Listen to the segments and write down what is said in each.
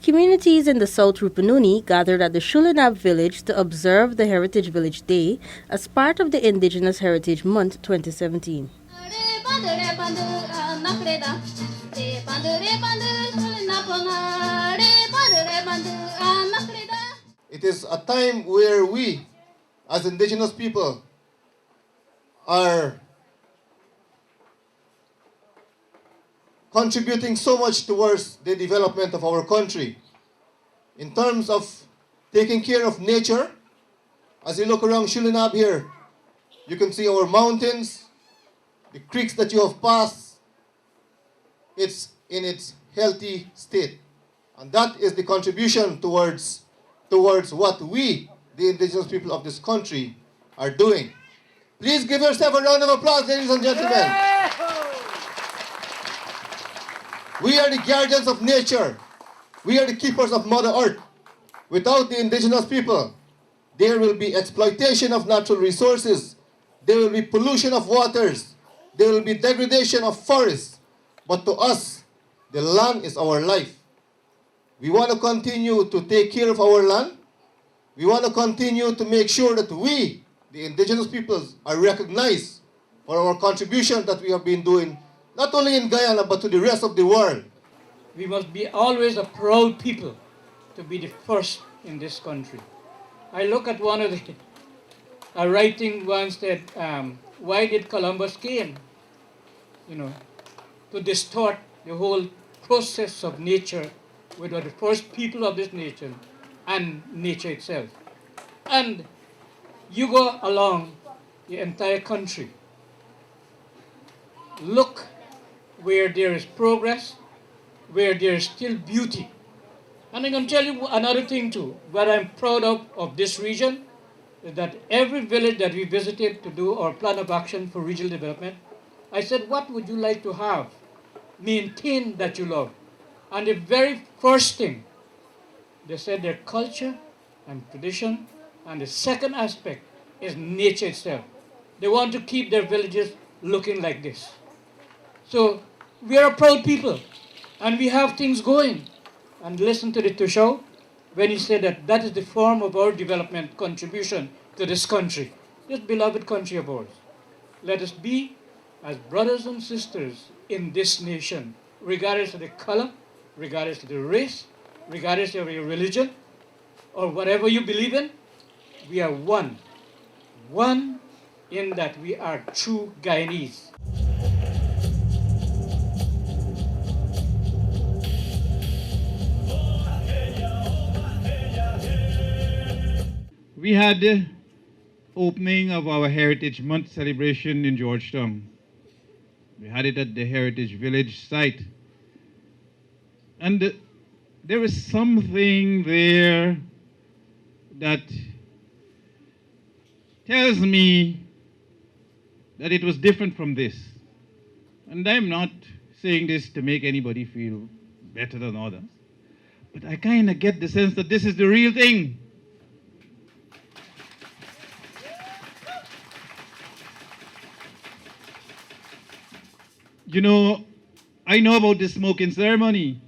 Communities in the South Rupununi gathered at the Shulinab village to observe the Heritage Village Day as part of the Indigenous Heritage Month 2017. It is a time where we, as indigenous people, are contributing so much towards the development of our country. In terms of taking care of nature, as you look around Shulinab here, you can see our mountains, the creeks that you have passed, it's in its healthy state. And that is the contribution towards what we, the indigenous people of this country, are doing. Please give yourself a round of applause, ladies and gentlemen. We are the guardians of nature. We are the keepers of Mother Earth. Without the indigenous people, there will be exploitation of natural resources. There will be pollution of waters. There will be degradation of forests. But to us, the land is our life. We want to continue to take care of our land. We want to continue to make sure that we, the indigenous peoples, are recognized for our contribution that we have been doing, not only in Guyana, but to the rest of the world. We must be always a proud people to be the first in this country. I look at one of the writing once that, why did Columbus came? To distort the whole process of nature. We were the first people of this nation and nature itself. And you go along the entire country, look where there is progress, where there is still beauty. And I'm going to tell you another thing too. What I'm proud of this region is that every village that we visited to do our plan of action for regional development, I said, what would you like to have? Maintain that you love. And the very first thing, they said their culture and tradition, and the second aspect is nature itself. They want to keep their villages looking like this. So we are a proud people, and we have things going. And listen to the Tushao when he said that that is the form of our development contribution to this country, this beloved country of ours. Let us be as brothers and sisters in this nation, regardless of the color, regardless of the race, regardless of your religion, or whatever you believe in. We are one. One in that we are true Guyanese. We had the opening of our Heritage Month celebration in Georgetown. We had it at the Heritage Village site. And there is something there that tells me that it was different from this. And I'm not saying this to make anybody feel better than others, but I kind of get the sense that this is the real thing. You know, I know about the smoking ceremony.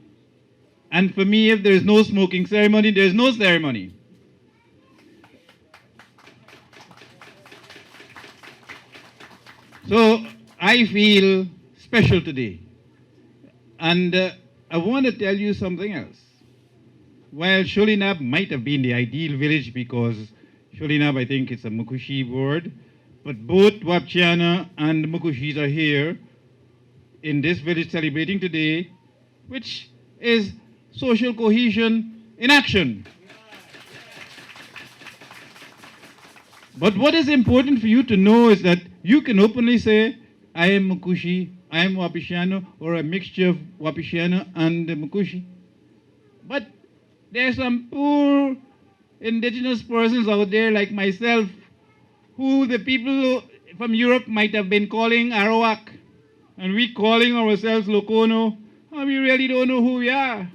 And for me, if there's no smoking ceremony, there's no ceremony. So I feel special today. And I want to tell you something else. While Shulinab might have been the ideal village because Shulinab, I think it's a Mukushi word, but both Wapchiana and Mukushis are here in this village celebrating today, which is social cohesion in action. But what is important for you to know is that you can openly say, I am Mukushi, I am Wapishiano, or a mixture of Wapishiano and Mukushi. But there are some poor indigenous persons out there like myself who the people from Europe might have been calling Arawak, and we calling ourselves Lokono, and we really don't know who we are.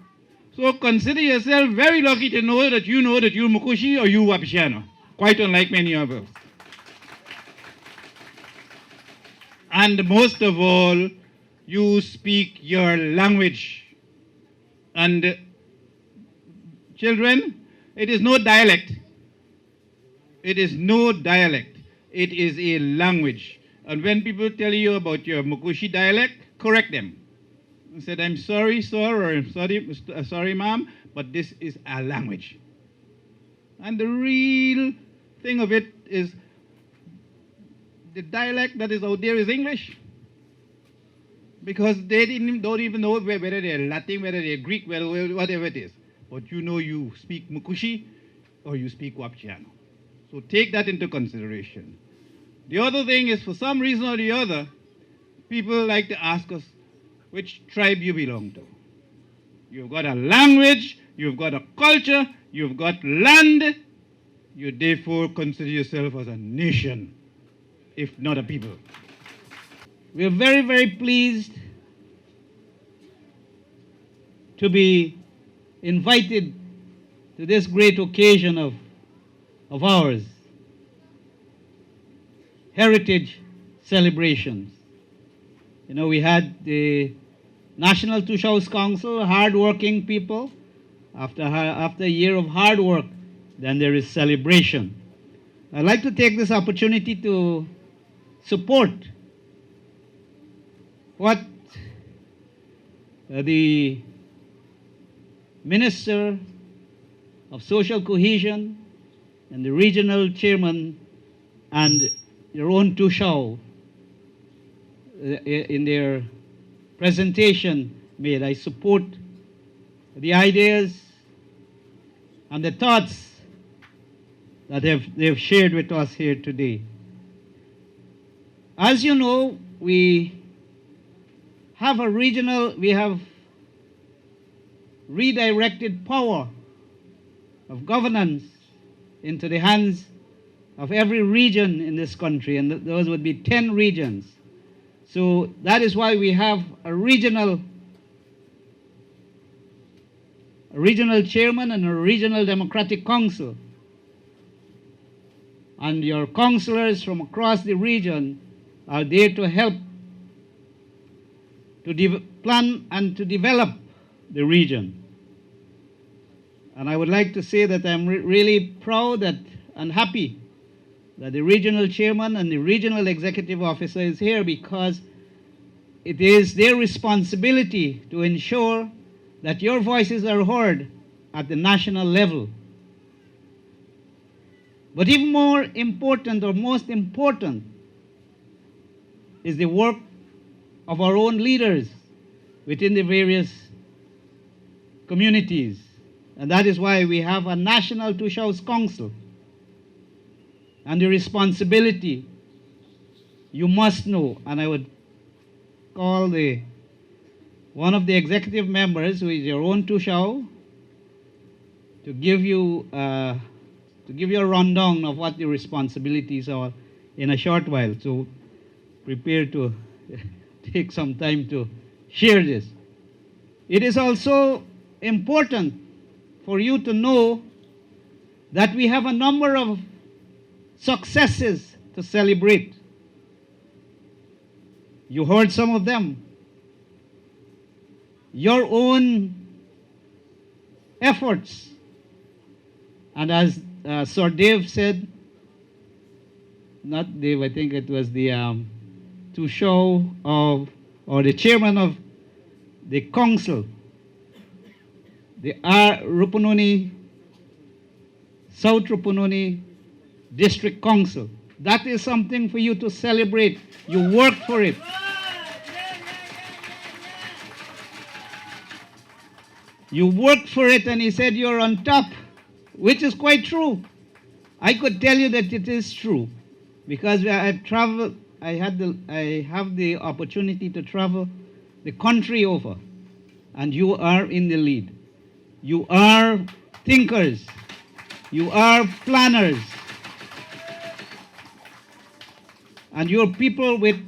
So consider yourself very lucky to know that you're Mukushi or you Wapishiano, quite unlike many of us. And most of all, you speak your language. And Children, it is no dialect. It is no dialect. It is a language. And when people tell you about your Mukushi dialect, correct them. I said, I'm sorry, sir, or I'm sorry, ma'am, but this is a language. And the real thing of it is the dialect that is out there is English. Because they don't even know whether they're Latin, whether they're Greek, whatever it is. But you know you speak Mukushi or you speak Wapichano. So take that into consideration. The other thing is, for some reason or the other, people like to ask us which tribe you belong to. You've got a language, you've got a culture, you've got land. You therefore consider yourself as a nation, if not a people. We are very, very pleased to be invited to this great occasion of ours, heritage celebrations. You know, we had the National Tushaus Council, hard-working people. After a year of hard work, then there is celebration. I'd like to take this opportunity to support what the Minister of Social Cohesion and the regional chairman and your own Tushao in their presentation made. I support the ideas and the thoughts that they've shared with us here today. As you know, we have redirected power of governance into the hands of every region in this country, and those would be 10 regions. So that is why we have a regional chairman and a regional democratic council. And your councillors from across the region are there to help to plan and to develop the region. And I would like to say that I'm really proud and happy that the regional chairman and the regional executive officer is here, because it is their responsibility to ensure that your voices are heard at the national level. But even more important, or most important, is the work of our own leaders within the various communities. And that is why we have a National Tushaus Council. And the responsibility, you must know, and I would call one of the executive members, who is your own Tushao, to give you a rundown of what the responsibilities are in a short while. So prepare to take some time to share this. It is also important for you to know that we have a number of successes to celebrate. You heard some of them. Your own efforts. And as Sir Dave said, not Dave, I think it was the the chairman of the council, the Rupununi, South Rupununi District Council. That is something for you to celebrate. You worked for it. You worked for it, and he said you're on top, which is quite true. I could tell you that it is true, because I've traveled. I have the opportunity to travel the country over, and you are in the lead. You are thinkers. You are planners. And you're people with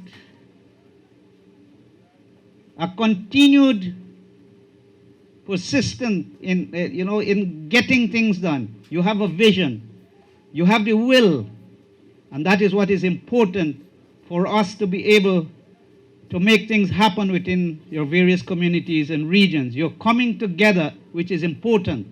a continued persistent in getting things done. You have a vision. You have the will. And that is what is important for us to be able to make things happen within your various communities and regions. You're coming together, which is important.